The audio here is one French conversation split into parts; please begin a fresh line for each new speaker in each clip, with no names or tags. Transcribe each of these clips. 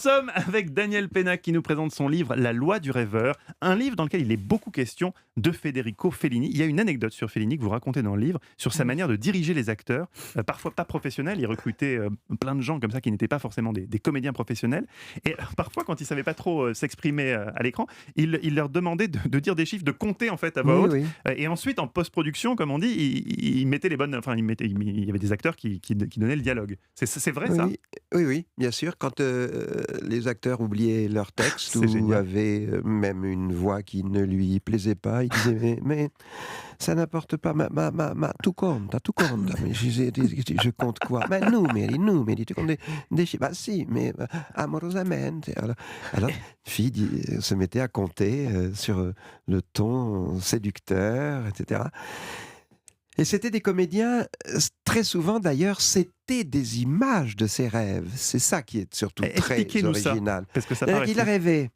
Nous sommes avec Daniel Pénac qui nous présente son livre La loi du rêveur, un livre dans lequel il est beaucoup question de Federico Fellini. Il y a une anecdote sur Fellini que vous racontez dans le livre, sur sa
Oui.
manière de diriger les acteurs, parfois pas professionnels. Il recrutait plein de gens comme ça qui n'étaient pas forcément des comédiens professionnels. Et parfois, quand il savait pas trop s'exprimer à l'écran, il leur demandait de dire des chiffres, de compter en fait à voix
Oui,
haute.
oui.
Et ensuite, en post-production, comme on dit, il mettait les bonnes. Enfin, il y avait des acteurs qui donnaient le dialogue. C'est vrai ça?
Oui, oui, oui, bien sûr. Quand les acteurs oubliaient leur texte
C'est
ou
génial.
avaient même une voix qui ne lui plaisait pas, il disait mais ça n'importe pas, ma tu comptes. Mais je compte quoi? Ma numeri, tu comptes des chiffres. Bah si, mais amorosamente. Alors, se mettait à compter sur le ton séducteur, etc. Et c'était des comédiens, très souvent d'ailleurs, c'était des images de ses rêves. C'est ça qui est surtout très
Expliquez-nous ça,
original.
parce que ça
C'est-à-dire
paraît
qu'il
fou.
rêvait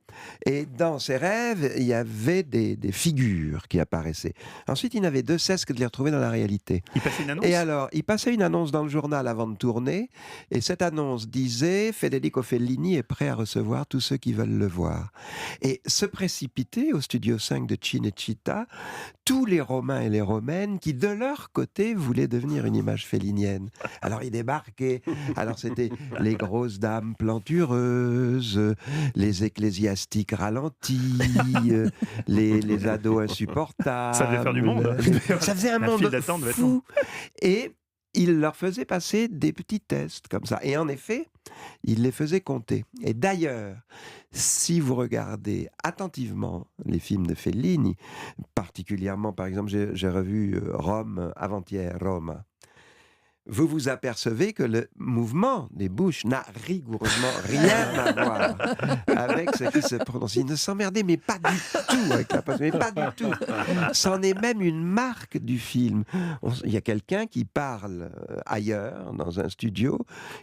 et dans ses rêves, il y avait des figures qui apparaissaient. Ensuite, il n'avait de cesse que de les retrouver dans la réalité.
Il passait une
Et
annonce?
alors, il passait une annonce dans le journal avant de tourner et cette annonce disait: «Federico Fellini est prêt à recevoir tous ceux qui veulent le voir» et se précipiter au Studio 5 de Cinecittà tous les Romains et les Romaines qui, de leur côté, voulaient devenir une image fellinienne. Alors ils débarquaient. Alors c'était les grosses dames plantureuses, les ecclésiastiques ralentis, les ados
Ça devait faire du
insupportables.
monde.
Ça faisait un
La file
monde
d'attente devait être longue.
fou. Et il leur faisait passer des petits tests comme ça. Et en effet, il les faisait compter. Et d'ailleurs, si vous regardez attentivement les films de Fellini, particulièrement, par exemple, j'ai revu Rome avant-hier, Roma. Vous vous apercevez que le mouvement des bouches n'a rigoureusement rien à voir avec ce qui se prononce. Il ne s'emmerdait, mais pas du tout avec la pose, mais pas du tout. C'en est même une marque du film. Il y a quelqu'un qui parle ailleurs, dans un studio,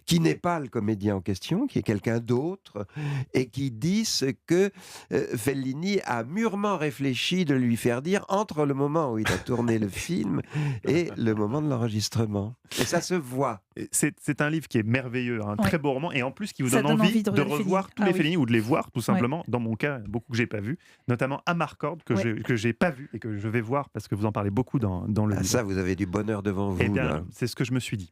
qui n'est pas le comédien en question, qui est quelqu'un d'autre, et qui dit ce que Fellini a mûrement réfléchi de lui faire dire entre le moment où il a tourné le film et le moment de l'enregistrement. Et ça se voit.
Et c'est un livre qui est merveilleux, un
Ouais.
très beau roman, et en plus qui vous
Ça
donne
donne
envie
envie de
de
regarder Fellini.
revoir tous
Ah
les
oui.
Fellini ou de les voir tout
Ouais.
simplement. Dans mon cas, beaucoup que j'ai pas vu, notamment Amarcord
Ouais.
que j'ai pas vu et que je vais voir parce que vous en parlez beaucoup dans le
Ah,
livre.
ça, vous avez du bonheur devant
Eh
vous, là.
bien, c'est ce que je me suis dit.